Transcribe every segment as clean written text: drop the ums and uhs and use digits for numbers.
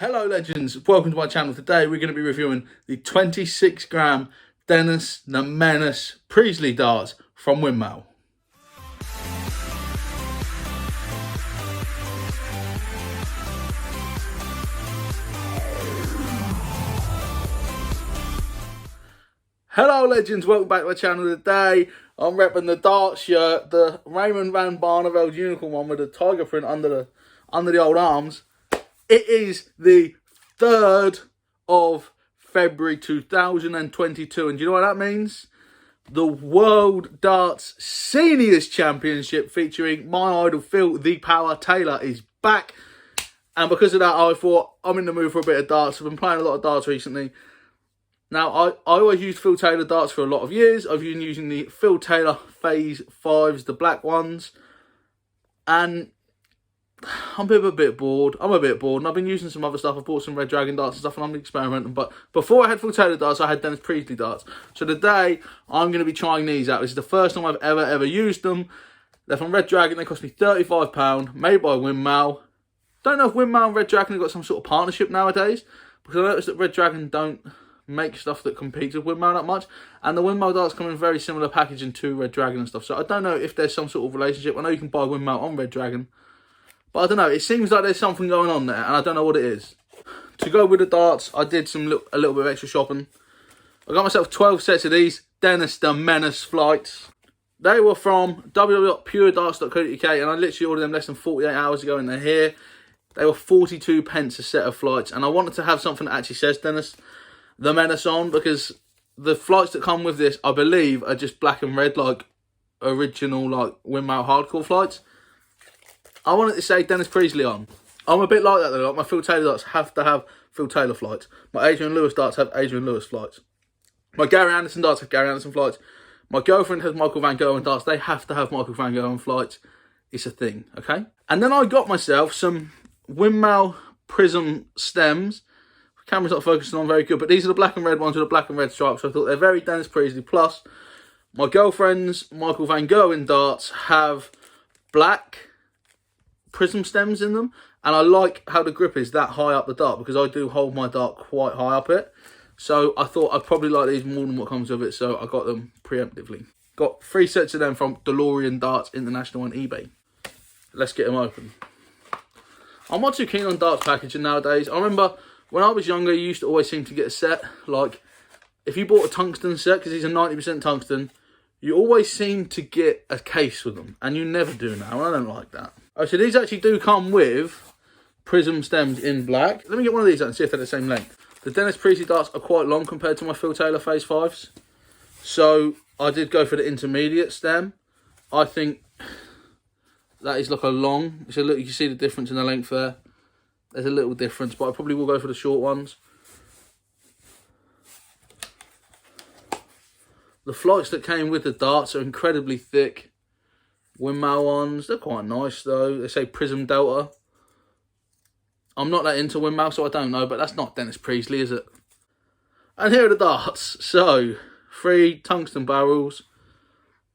Hello legends, welcome to my channel. Today we're going to be reviewing the 26 gram Dennis the Menace Priestley darts from Winmau. Hello legends, welcome back to my channel. Today I'm repping the dart shirt, the Raymond van Barneveld unicorn one with the tiger print under the old arms. It is the 3rd of February 2022, and do you know what that means? The World Darts Seniors Championship featuring my idol Phil the Power Taylor is back, and because of that I thought I'm in the mood for a bit of darts. I've been playing a lot of darts recently. Now I always used Phil Taylor darts for a lot of years. I've been using the Phil Taylor Phase 5s, the black ones, and I'm a bit bored. And I've been using some other stuff. I bought some Red Dragon darts and stuff, and I'm experimenting. But before I had Phil Taylor darts, I had Dennis Priestley darts. So today, I'm going to be trying these out. This is the first time I've ever used them. They're from Red Dragon. They cost me £35, made by Winmau. Don't know if Winmau and Red Dragon have got some sort of partnership nowadays, because I noticed that Red Dragon don't make stuff that competes with Winmau that much. And the Winmau darts come in very similar packaging to Red Dragon and stuff. So I don't know if there's some sort of relationship. I know you can buy Winmau on Red Dragon, but I don't know, it seems like there's something going on there, and I don't know what it is. To go with the darts, I did a little bit of extra shopping. I got myself 12 sets of these Dennis the Menace flights. They were from www.puredarts.co.uk, and I literally ordered them less than 48 hours ago, and they're here. They were 42 pence a set of flights, and I wanted to have something that actually says Dennis the Menace on, because the flights that come with this, I believe, are just black and red, like original, like Winmau hardcore flights. I wanted to say Dennis Priestley on. I'm a bit like that though. Like my Phil Taylor darts have to have Phil Taylor flights. My Adrian Lewis darts have Adrian Lewis flights. My Gary Anderson darts have Gary Anderson flights. My girlfriend has Michael van Gerwen darts. They have to have Michael van Gerwen flights. It's a thing, okay? And then I got myself some Winmau prism stems. The camera's not focusing on very good, but these are the black and red ones with the black and red stripes. So I thought they're very Dennis Priestley. Plus, my girlfriend's Michael van Gerwen darts have black prism stems in them, and I like how the grip is that high up the dart, because I do hold my dart quite high up it. So I thought I'd probably like these more than what comes with it, so I got them preemptively. Got 3 sets of them from DeLorean Darts International on eBay. Let's get them open. I'm not too keen on darts packaging nowadays. I remember when I was younger, you used to always seem to get a set. Like, if you bought a tungsten set, because these are 90% tungsten, you always seem to get a case with them, and you never do now, and I don't like that. Oh, so these actually do come with prism stems in black. Let me get one of these out and see if they're the same length. The Dennis Priestley darts are quite long compared to my Phil Taylor Phase 5s. So I did go for the intermediate stem. I think that is like a long. So look, you can see the difference in the length there. There's a little difference, but I probably will go for the short ones. The flights that came with the darts are incredibly thick. Winmau ones, they're quite nice though. They say Prism Delta. I'm not that into Winmau, so I don't know, but that's not Dennis Priestley, is it? And here are the darts. So, 3 tungsten barrels.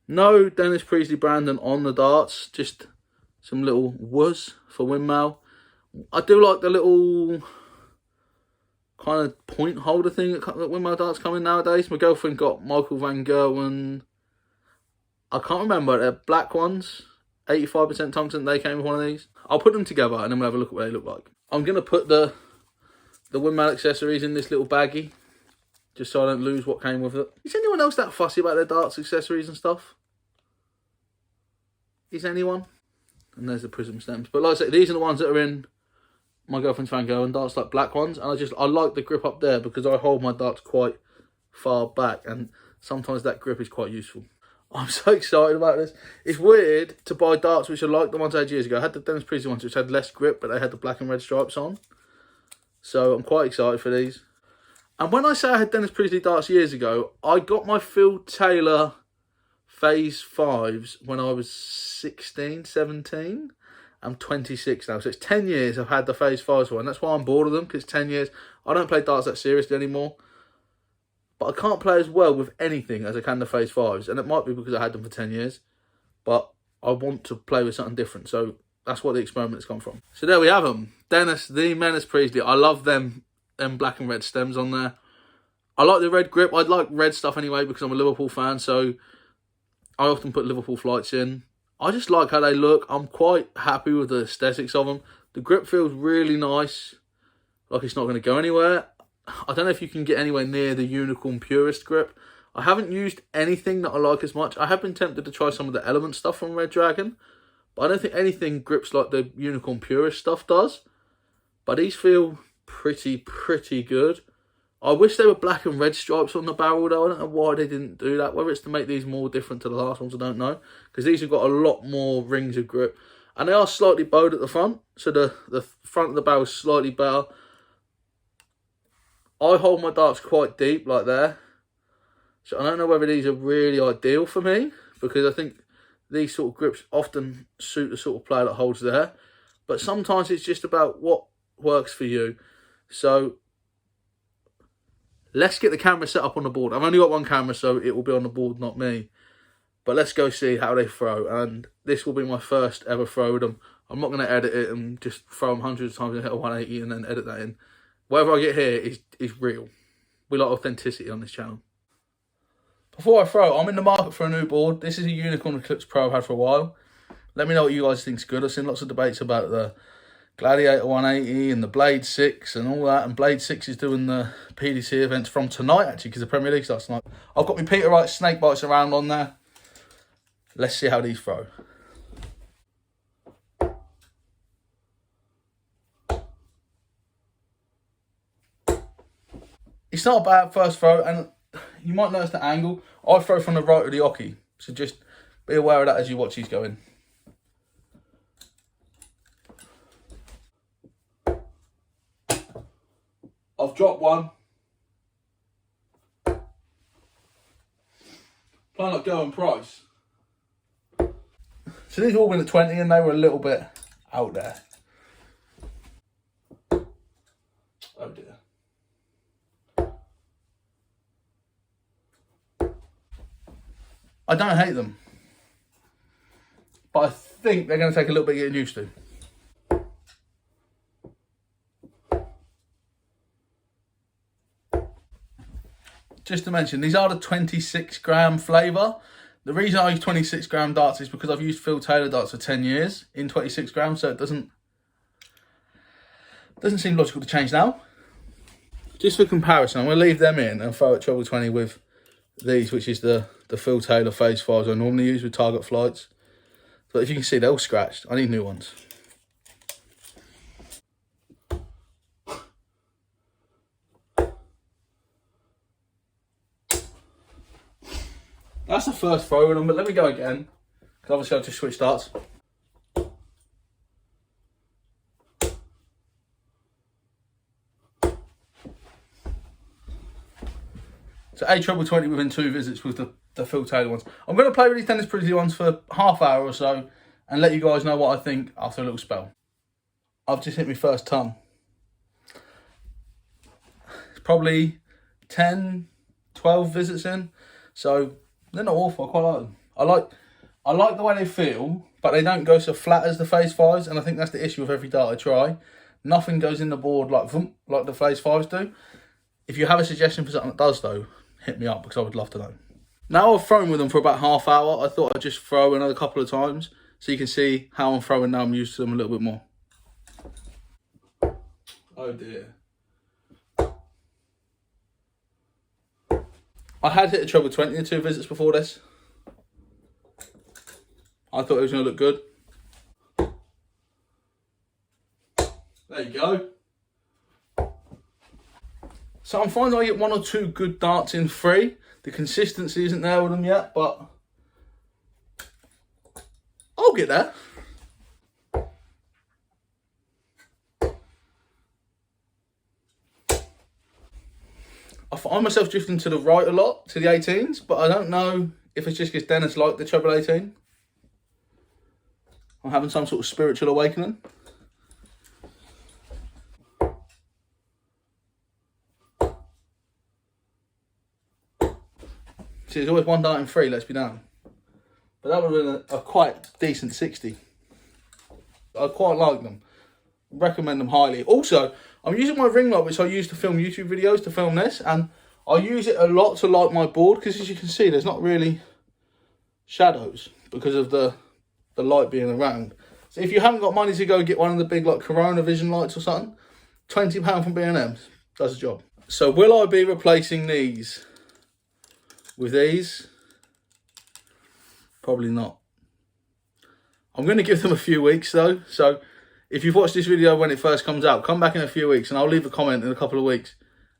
No Dennis Priestley branding on the darts, just some little WUS for Winmau. I do like the little kind of point holder thing that Winmau darts come in nowadays. My girlfriend got Michael van Gerwen. I can't remember, they're black ones, 85% tungsten. They came with one of these. I'll put them together and then we'll have a look at what they look like. I'm going to put the Winmau accessories in this little baggie, just so I don't lose what came with it. Is anyone else that fussy about their darts accessories and stuff? Is anyone? And there's the prism stems. But like I say, these are the ones that are in my girlfriend's Van Gerwen darts, like black ones. And I like the grip up there, because I hold my darts quite far back, and sometimes that grip is quite useful. I'm so excited about this. It's weird to buy darts which are like the ones I had years ago. I had the Dennis Priestley ones which had less grip, but they had the black and red stripes on. So I'm quite excited for these. And when I say I had Dennis Priestley darts years ago, I got my Phil Taylor Phase 5s when I was 16, 17. I'm 26 now, so it's 10 years I've had the Phase 5s for, and that's why I'm bored of them, because 10 years. I don't play darts that seriously anymore. But I can't play as well with anything as I can the Phase 5s. And it might be because I had them for 10 years. But I want to play with something different. So that's what the experiment's come from. So there we have them. Dennis Priestley. I love them black and red stems on there. I like the red grip. I'd like red stuff anyway because I'm a Liverpool fan, so I often put Liverpool flights in. I just like how they look. I'm quite happy with the aesthetics of them. The grip feels really nice, like it's not going to go anywhere. I don't know if you can get anywhere near the Unicorn Purist grip. I haven't used anything that I like as much. I have been tempted to try some of the Element stuff from Red Dragon, but I don't think anything grips like the Unicorn Purist stuff does. But these feel pretty good. I wish they were black and red stripes on the barrel though. I don't know why they didn't do that. Whether it's to make these more different to the last ones, I don't know. Because these have got a lot more rings of grip. And they are slightly bowed at the front. So the front of the barrel is slightly better. I hold my darts quite deep like there. So I don't know whether these are really ideal for me. Because I think these sort of grips often suit the sort of player that holds there. But sometimes it's just about what works for you. So let's get the camera set up on the board. I've only got one camera, so it will be on the board, not me. But let's go see how they throw. And this will be my first ever throw with them. I'm not going to edit it and just throw them hundreds of times and hit a 180 and then edit that in. Whatever I get here is real. We like authenticity on this channel. Before I throw, I'm in the market for a new board. This is a Unicorn Eclipse Pro I've had for a while. Let me know what you guys think's good. I've seen lots of debates about the Gladiator 180 and the Blade 6 and all that. And Blade 6 is doing the PDC events from tonight, actually, because the Premier League starts tonight. I've got my Peter Wright snake bites around on there. Let's see how these throw. It's not a bad first throw, and you might notice the angle. I throw from the right of the oche, so just be aware of that as you watch these go in. I've dropped one. Playing like Go and Price. So these all went at 20 and they were a little bit out there. Oh dear. I don't hate them. But I think they're going to take a little bit getting used to. Just to mention, these are the 26 gram flavour. The reason I use 26 gram darts is because I've used Phil Taylor darts for 10 years in 26 grams, so it doesn't seem logical to change now. Just for comparison, I'm going to leave them in and throw at treble 20 with these, which is the Phil Taylor phase 5s I normally use with target flights. But if you can see, they're all scratched. I need new ones. That's the first throw with them, but let me go again. Because obviously I've just switched darts. So a treble 20 within 2 visits with the Phil Taylor ones. I'm going to play with these Dennis Priestley ones for half hour or so and let you guys know what I think after a little spell. I've just hit my first ton. It's probably 10, 12 visits in. So they're not awful. I quite like them. I like the way they feel, but they don't go so flat as the phase 5s, and I think that's the issue with every dart I try. Nothing goes in the board like the phase 5s do. If you have a suggestion for something that does though, hit me up because I would love to know. Now I've thrown with them for about half hour, I thought I'd just throw another couple of times so you can see how I'm throwing now. I'm used to them a little bit more. Oh dear. I had hit a treble 20 in 2 visits before this. I thought it was going to look good. There you go. So I'm finding I get 1 or 2 good darts in 3. The consistency isn't there with them yet, but I'll get there. I find myself drifting to the right a lot, to the 18s, but I don't know if it's just because Dennis liked the treble 18. I'm having some sort of spiritual awakening. See, there's always 1 dart in 3, let's be down. But that would have been a quite decent 60. I quite like them. Recommend them highly. Also, I'm using my ring light, which I use to film YouTube videos, to film this, and I use it a lot to light my board, because as you can see, there's not really shadows because of the light being around. So if you haven't got money to go get one of the big like Corona Vision lights or something, £20 from B&M does the job. So will I be replacing these with these? Probably not. I'm going to give them a few weeks though. So if you've watched this video when it first comes out, come back in a few weeks and I'll leave a comment in a couple of weeks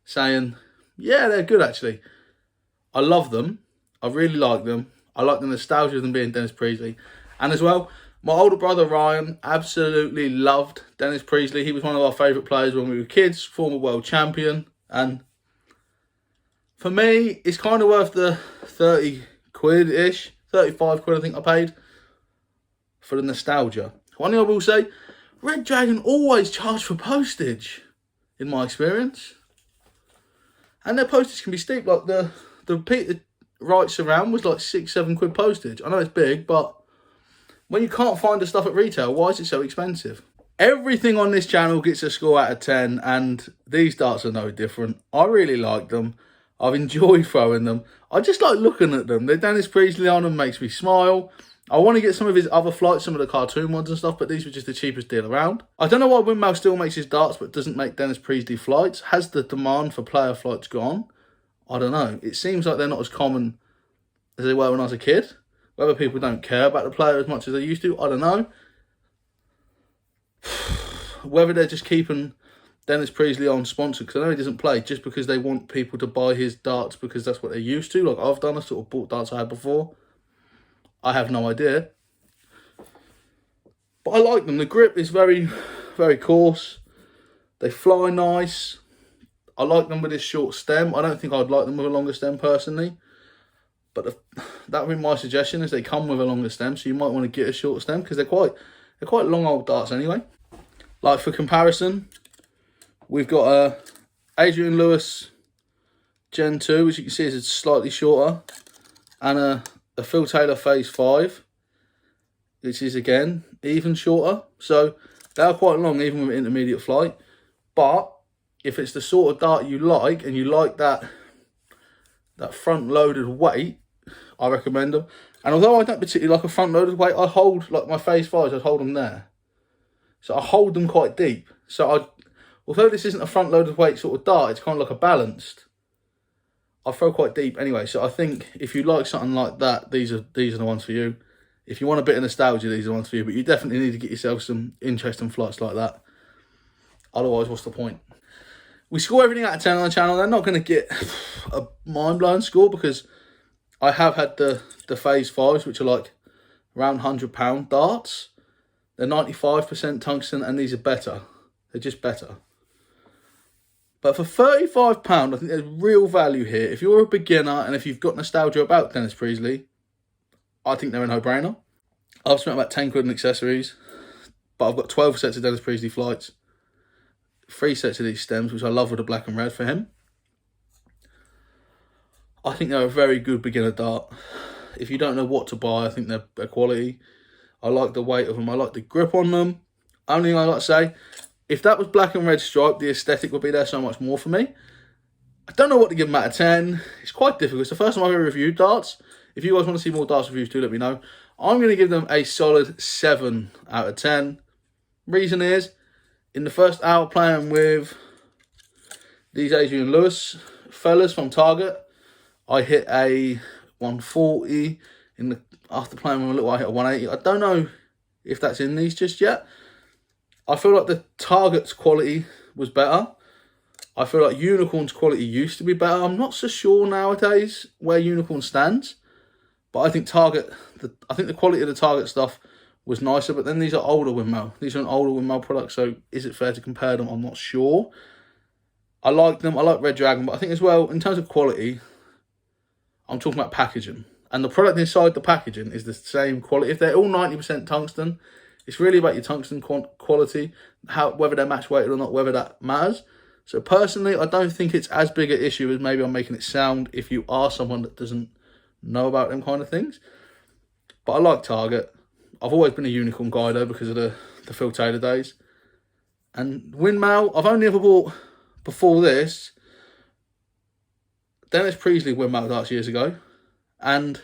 saying, yeah, they're good actually. I love them. I really like them. I like the nostalgia of them being Dennis Priestley. And as well, my older brother Ryan absolutely loved Dennis Priestley. He was one of our favourite players when we were kids, former world champion. And for me, it's kind of worth the 30 quid-ish, 35 quid I think I paid for the nostalgia. One thing I will say, Red Dragon always charged for postage, in my experience. And their postage can be steep. Like the repeated right surround was like 6-7 quid postage. I know it's big, but when you can't find the stuff at retail, why is it so expensive? Everything on this channel gets a score out of 10, and these darts are no different. I really like them. I've enjoyed throwing them. I just like looking at them. The Dennis Priestley on them makes me smile. I want to get some of his other flights, some of the cartoon ones and stuff, but these were just the cheapest deal around. I don't know why Winmau still makes his darts but doesn't make Dennis Priestley flights. Has the demand for player flights gone? I don't know. It seems like they're not as common as they were when I was a kid. Whether people don't care about the player as much as they used to, I don't know. Whether they're just keeping Dennis Priestley on sponsored, because I know he doesn't play, just because they want people to buy his darts because that's what they're used to. Like I've done, I sort of bought darts I had before. I have no idea. But I like them. The grip is very, very coarse. They fly nice. I like them with this short stem. I don't think I'd like them with a longer stem personally. But that would be my suggestion, is they come with a longer stem. So you might want to get a short stem, because they're quite long old darts anyway. Like for comparison, we've got a Adrian Lewis Gen 2, which you can see is slightly shorter. And a Phil Taylor Phase 5, which is again even shorter. So they are quite long even with intermediate flight. But if it's the sort of dart you like, and you like that front loaded weight, I recommend them. And although I don't particularly like a front loaded weight, I hold, like my Phase 5s, I'd hold them there. So I hold them quite deep. So although this isn't a front loaded weight sort of dart, it's kind of like a balanced. I throw quite deep anyway, so I think if you like something like that, these are the ones for you. If you want a bit of nostalgia, these are the ones for you, but you definitely need to get yourself some interesting flights like that. Otherwise, what's the point? We score everything out of 10 on the channel. They're not going to get a mind-blowing score, because I have had the Phase 5s, which are like around £100 darts. They're 95% tungsten, and these are better. They're just better. But for £35, I think there's real value here. If you're a beginner and if you've got nostalgia about Dennis Priestley, I think they're a no-brainer. I've spent about 10 quid on accessories, but I've got 12 sets of Dennis Priestley flights, 3 sets of these stems, which I love with the black and red for him. I think they're a very good beginner dart. If you don't know what to buy, I think they're quality. I like the weight of them. I like the grip on them. Only thing I like to say, if that was black and red stripe, the aesthetic would be there so much more for me. I don't know what to give them out of 10. It's quite difficult. It's the first time I've ever reviewed darts. If you guys want to see more darts reviews too, let me know. I'm going to give them a solid 7 out of 10. Reason is, in the first hour playing with these Adrian Lewis fellas from Target, I hit a 140. After playing with them a little while, I hit a 180. I don't know if that's in these just yet. I feel like the Target's quality was better. I feel like Unicorn's quality used to be better. I'm not so sure nowadays where Unicorn stands. But I think the quality of the Target stuff was nicer. But then these are older Winmau. These are an older Winmau product. So is it fair to compare them? I'm not sure. I like them. I like Red Dragon. But I think as well, in terms of quality, I'm talking about packaging. And the product inside the packaging is the same quality. If they're all 90% tungsten, it's really about your tungsten quality, whether they're match weighted or not, whether that matters. So personally, I don't think it's as big an issue as maybe I'm making it sound if you are someone that doesn't know about them kind of things. But I like Target. I've always been a Unicorn guy though, because of the Phil Taylor days. And Winmau, I've only ever bought, before this, Dennis Priestley Winmau darts years ago. And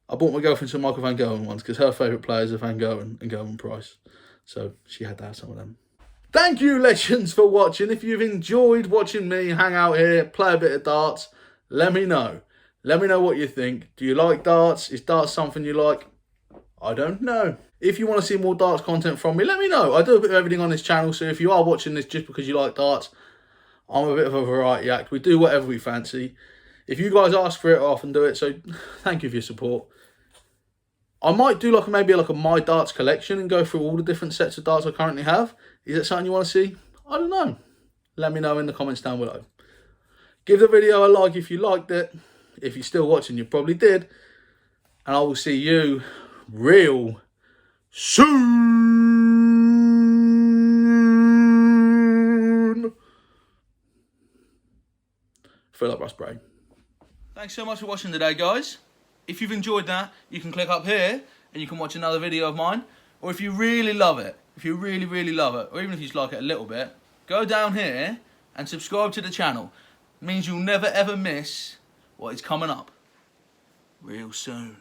I bought my girlfriend some Michael van Gerwen ones because her favourite players are Van Gerwen and Gerwen Price. So she had to have some of them. Thank you, legends, for watching. If you've enjoyed watching me hang out here, play a bit of darts, let me know. Let me know what you think. Do you like darts? Is darts something you like? I don't know. If you want to see more darts content from me, let me know. I do a bit of everything on this channel, so if you are watching this just because you like darts, I'm a bit of a variety act. We do whatever we fancy. If you guys ask for it, I often do it, so thank you for your support. I might do maybe a My Darts collection and go through all the different sets of darts I currently have. Is it something you want to see? I don't know. Let me know in the comments down below. Give the video a like if you liked it. If you're still watching, you probably did. And I will see you real soon. Fill up Russ brain. Thanks so much for watching today, guys. If you've enjoyed that, you can click up here and you can watch another video of mine. Or if you really love it, if you really, really love it, or even if you just like it a little bit, go down here and subscribe to the channel. It means you'll never ever miss what is coming up real soon.